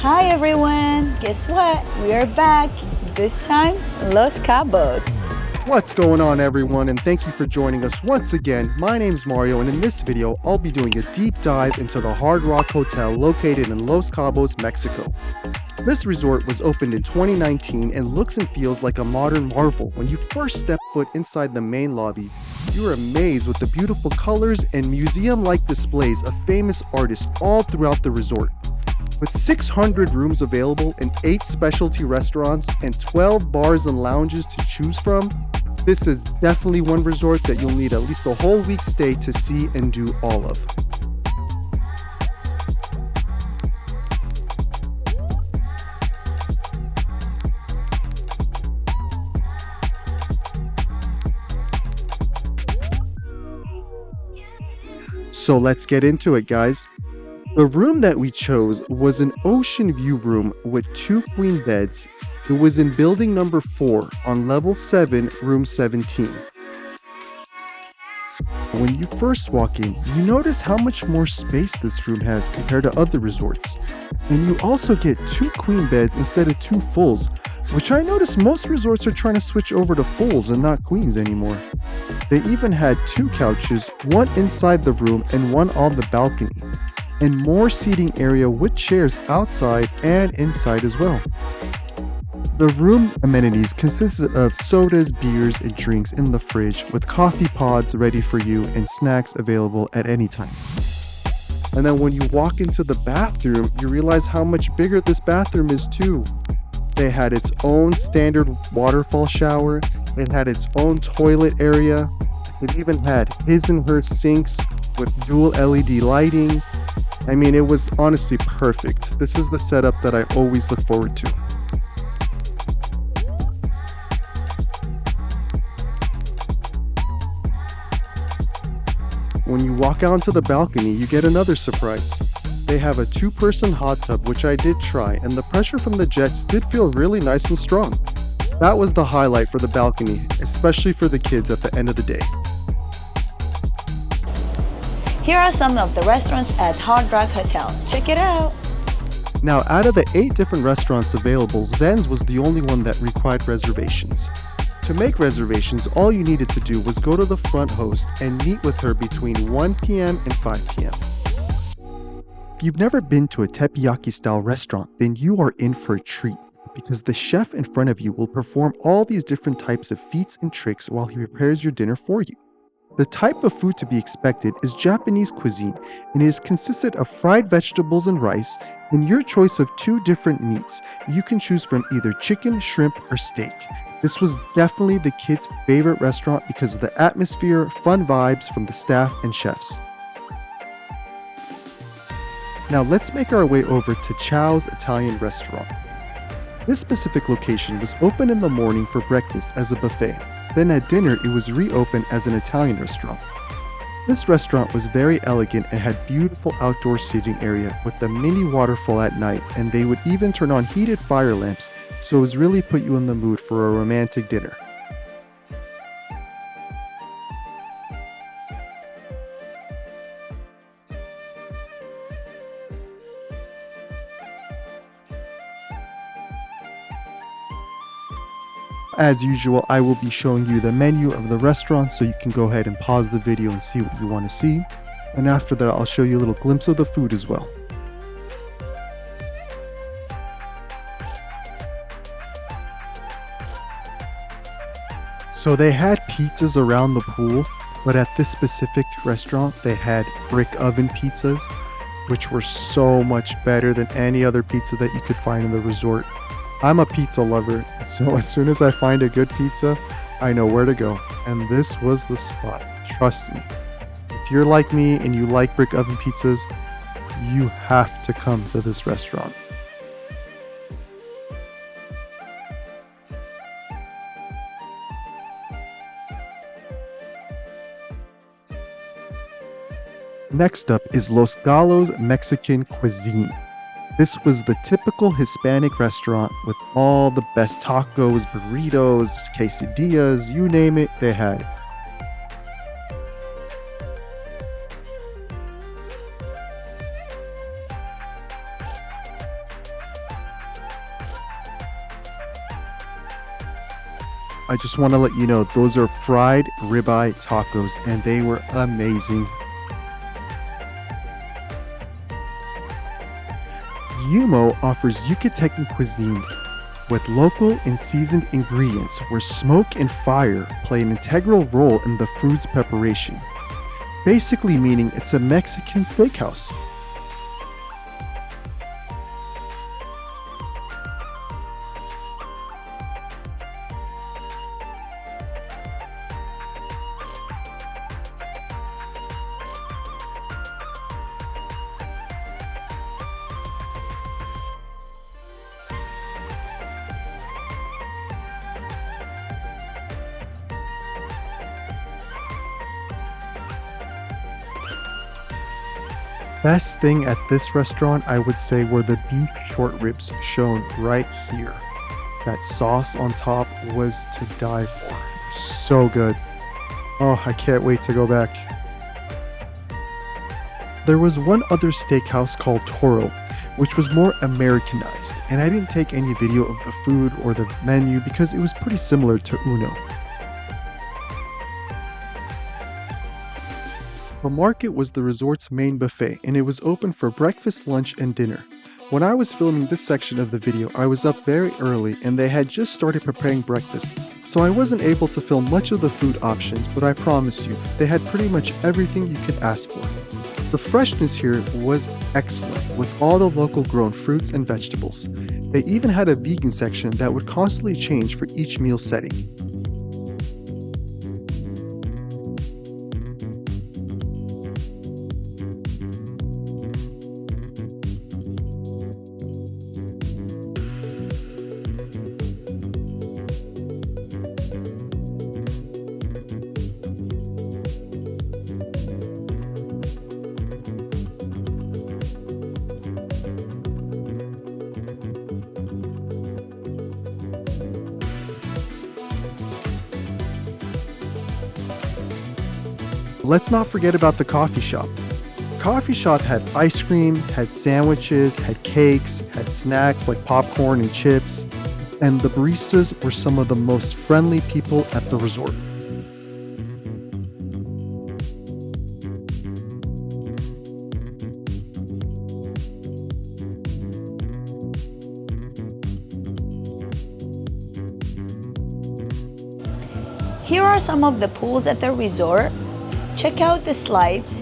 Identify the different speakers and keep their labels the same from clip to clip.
Speaker 1: Hi everyone! Guess what? We are back. This time, Los Cabos.
Speaker 2: What's going on, everyone, and thank you for joining us once again. My name's Mario, and in this video I'll be doing a deep dive into the Hard Rock Hotel located in Los Cabos, Mexico. This resort was opened in 2019 and looks and feels like a modern marvel. When you first step foot inside the main lobby, you are amazed with the beautiful colors and museum-like displays of famous artists all throughout the resort. With 600 rooms available and 8 specialty restaurants and 12 bars and lounges to choose from, this is definitely one resort that you'll need at least a whole week's stay to see and do all of. So let's get into it, guys. The room that we chose was an ocean view room with 2 queen beds. It was in building number 4 on level 7, room 17. When you first walk in, you notice how much more space this room has compared to other resorts. And you also get 2 queen beds instead of 2 fulls, which I noticed most resorts are trying to switch over to fulls and not queens anymore. They even had 2 couches, one inside the room and one on the balcony, and more seating area with chairs outside and inside as well. The room amenities consisted of sodas, beers, and drinks in the fridge with coffee pods ready for you and snacks available at any time. And then when you walk into the bathroom, you realize how much bigger this bathroom is too. They had its own standard waterfall shower, it had its own toilet area, it even had his and her sinks with dual LED lighting. I mean, it was honestly perfect. This is the setup that I always look forward to. When you walk out onto the balcony, you get another surprise. They have a 2-person hot tub, which I did try, and the pressure from the jets did feel really nice and strong. That was the highlight for the balcony, especially for the kids at the end of the day.
Speaker 1: Here are some of the restaurants at Hard Rock Hotel. Check it out!
Speaker 2: Now, out of the 8 different restaurants available, Zen's was the only one that required reservations. To make reservations, all you needed to do was go to the front host and meet with her between 1 p.m. and 5 p.m. If you've never been to a teppanyaki-style restaurant, then you are in for a treat, because the chef in front of you will perform all these different types of feats and tricks while he prepares your dinner for you. The type of food to be expected is Japanese cuisine, and it is consisted of fried vegetables and rice, and your choice of 2 different meats. You can choose from either chicken, shrimp, or steak. This was definitely the kids' favorite restaurant because of the atmosphere, fun vibes from the staff and chefs. Now let's make our way over to Chow's Italian Restaurant. This specific location was open in the morning for breakfast as a buffet. Then at dinner, it was reopened as an Italian restaurant. This restaurant was very elegant and had beautiful outdoor seating area with a mini waterfall at night, and they would even turn on heated fire lamps, so it was really put you in the mood for a romantic dinner. As usual, I will be showing you the menu of the restaurant, so you can go ahead and pause the video and see what you want to see. And after that, I'll show you a little glimpse of the food as well. So they had pizzas around the pool, but at this specific restaurant, they had brick oven pizzas, which were so much better than any other pizza that you could find in the resort. I'm a pizza lover, so as soon as I find a good pizza, I know where to go, and this was the spot. Trust me. If you're like me and you like brick oven pizzas, you have to come to this restaurant. Next up is Los Galos Mexican Cuisine. This was the typical Hispanic restaurant with all the best tacos, burritos, quesadillas, you name it, they had it. I just want to let you know those are fried ribeye tacos and they were amazing. Yumo offers Yucatecan cuisine with local and seasoned ingredients where smoke and fire play an integral role in the food's preparation, basically meaning it's a Mexican steakhouse. Best thing at this restaurant, I would say, were the beef short ribs shown right here. That sauce on top was to die for. So good. Oh, I can't wait to go back. There was one other steakhouse called Toro, which was more Americanized, and I didn't take any video of the food or the menu because it was pretty similar to Uno. The market was the resort's main buffet, and it was open for breakfast, lunch, and dinner. When I was filming this section of the video, I was up very early and they had just started preparing breakfast, so I wasn't able to film much of the food options, but I promise you, they had pretty much everything you could ask for. The freshness here was excellent, with all the local grown fruits and vegetables. They even had a vegan section that would constantly change for each meal setting. Let's not forget about the coffee shop. Coffee shop had ice cream, had sandwiches, had cakes, had snacks like popcorn and chips, and the baristas were some of the most friendly people at the resort.
Speaker 1: Here are some of the pools at the resort. Check out the slides.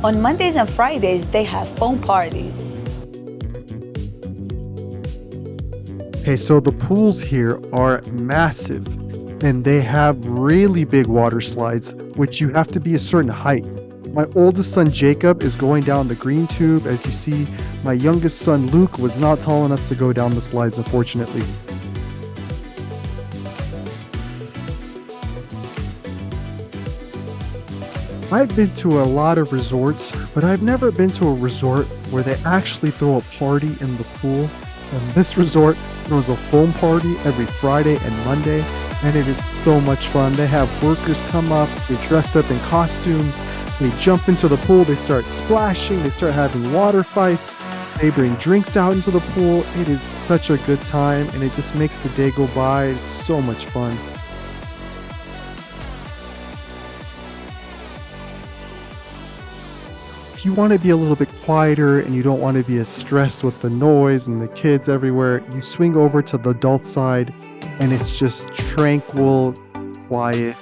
Speaker 1: On Mondays and Fridays, they have foam parties.
Speaker 2: Okay, so the pools here are massive, and they have really big water slides, which you have to be a certain height. My oldest son Jacob is going down the green tube. As you see, my youngest son Luke was not tall enough to go down the slides, unfortunately. I've been to a lot of resorts, but I've never been to a resort where they actually throw a party in the pool. And this resort throws a foam party every Friday and Monday, and it is so much fun. They have workers come up, they're dressed up in costumes, they jump into the pool, they start splashing, they start having water fights, they bring drinks out into the pool. It is such a good time, and it just makes the day go by. It's so much fun. If you want to be a little bit quieter and you don't want to be as stressed with the noise and the kids everywhere, you swing over to the adult side and it's just tranquil, quiet,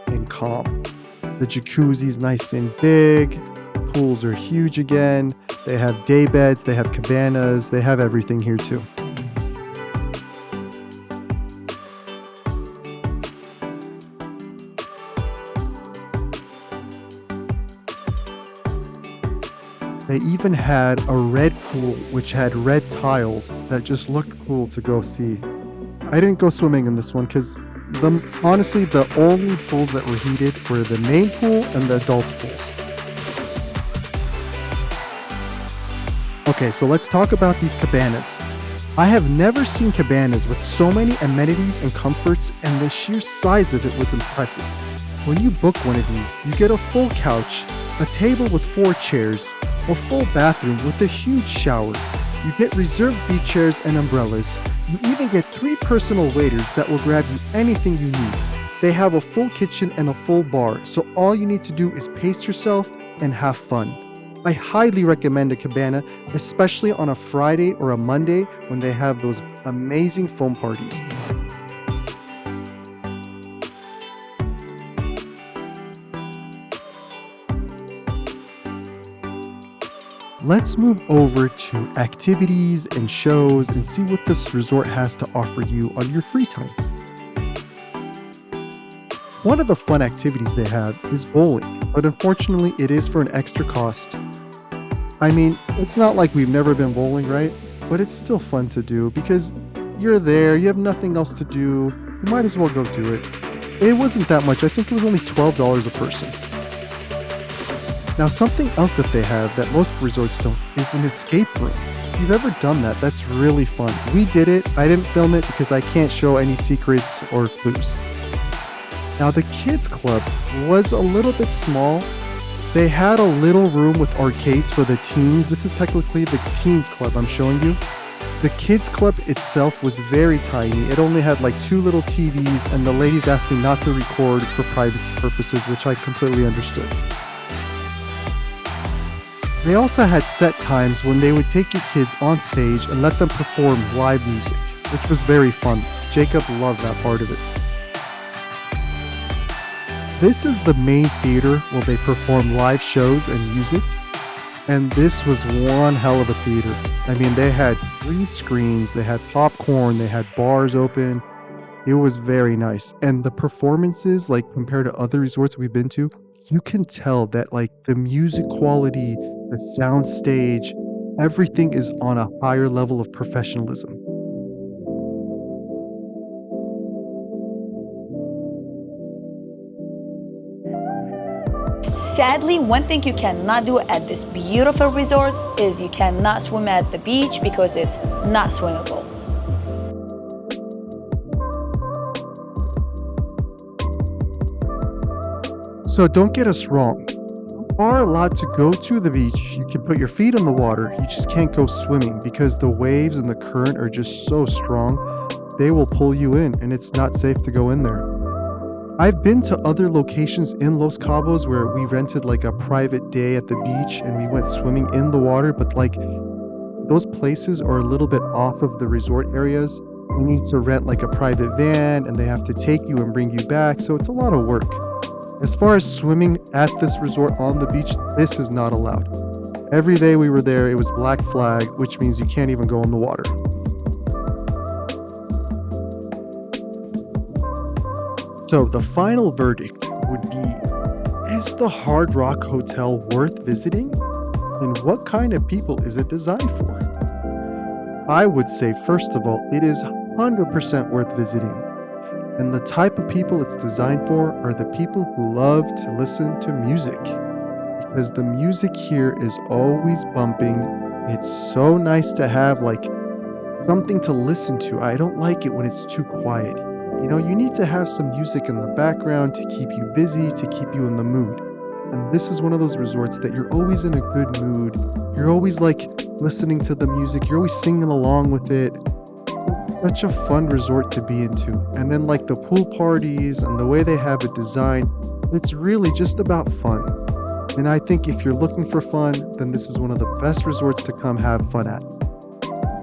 Speaker 2: and calm. The jacuzzi's nice and big, pools are huge again, they have day beds, they have cabanas, they have everything here too. They even had a red pool which had red tiles that just looked cool to go see. I didn't go swimming in this one because honestly the only pools that were heated were the main pool and the adult pools. Okay, so let's talk about these cabanas. I have never seen cabanas with so many amenities and comforts, and the sheer size of it was impressive. When you book one of these, you get a full couch, a table with 4 chairs, a full bathroom with a huge shower. You get reserved beach chairs and umbrellas. You even get 3 personal waiters that will grab you anything you need. They have a full kitchen and a full bar, so all you need to do is pace yourself and have fun. I highly recommend a Cabana, especially on a Friday or a Monday when they have those amazing foam parties. Let's move over to activities and shows and see what this resort has to offer you on your free time. One of the fun activities they have is bowling, but unfortunately it is for an extra cost. I mean, it's not like we've never been bowling, right? But it's still fun to do because you're there, you have nothing else to do, you might as well go do it. It wasn't that much, I think it was only $12 a person. Now something else that they have that most resorts don't is an escape room. If you've ever done that, that's really fun. We did it, I didn't film it because I can't show any secrets or clues. Now the kids club was a little bit small. They had a little room with arcades for the teens. This is technically the teens club I'm showing you. The kids club itself was very tiny. It only had like 2 little TVs, and the ladies asked me not to record for privacy purposes, which I completely understood. They also had set times when they would take your kids on stage and let them perform live music, which was very fun. Jacob loved that part of it. This is the main theater where they perform live shows and music, and this was one hell of a theater. I mean, they had 3 screens, they had popcorn, they had bars open. It was very nice. And the performances, like compared to other resorts we've been to, you can tell that like the music quality, the sound stage, everything is on a higher level of professionalism.
Speaker 1: Sadly, one thing you cannot do at this beautiful resort is you cannot swim at the beach because it's not swimmable.
Speaker 2: So don't get us wrong. You are allowed to go to the beach. You can put your feet in the water. You just can't go swimming because the waves and the current are just so strong. They will pull you in and it's not safe to go in there. I've been to other locations in Los Cabos where we rented like a private day at the beach and we went swimming in the water, but like those places are a little bit off of the resort areas. You need to rent like a private van and they have to take you and bring you back, so it's a lot of work. As far as swimming at this resort on the beach, this is not allowed. Every day we were there, it was black flag, which means you can't even go in the water. So the final verdict would be, is the Hard Rock Hotel worth visiting? And what kind of people is it designed for? I would say, first of all, it is 100% worth visiting. And the type of people it's designed for are the people who love to listen to music. Because the music here is always bumping. It's so nice to have like something to listen to. I don't like it when it's too quiet. You know, you need to have some music in the background to keep you busy, to keep you in the mood. And this is one of those resorts that you're always in a good mood. You're always like listening to the music. You're always singing along with it. It's such a fun resort to be into. And then like the pool parties and the way they have it designed, it's really just about fun. And I think if you're looking for fun, then this is one of the best resorts to come have fun at.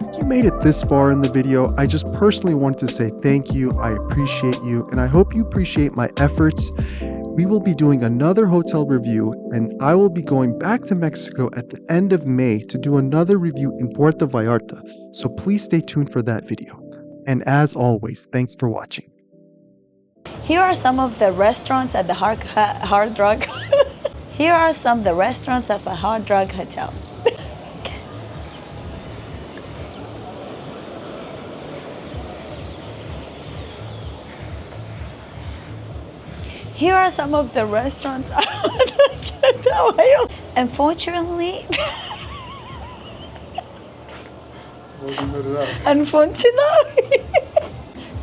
Speaker 2: If you made it this far in the video, I just personally want to say thank you. I appreciate you, and I hope you appreciate my efforts. We will be doing another hotel review, and I will be going back to Mexico at the end of May to do another review in Puerto Vallarta. So please stay tuned for that video. And as always, thanks for watching.
Speaker 1: Here are some of the restaurants at the Hard Rock. Here are some of the restaurants of a Hard Rock hotel. Here are some of the restaurants. Unfortunately,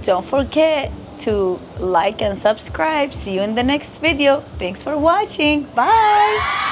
Speaker 1: don't forget to like and subscribe. See you in the next video. Thanks for watching. Bye.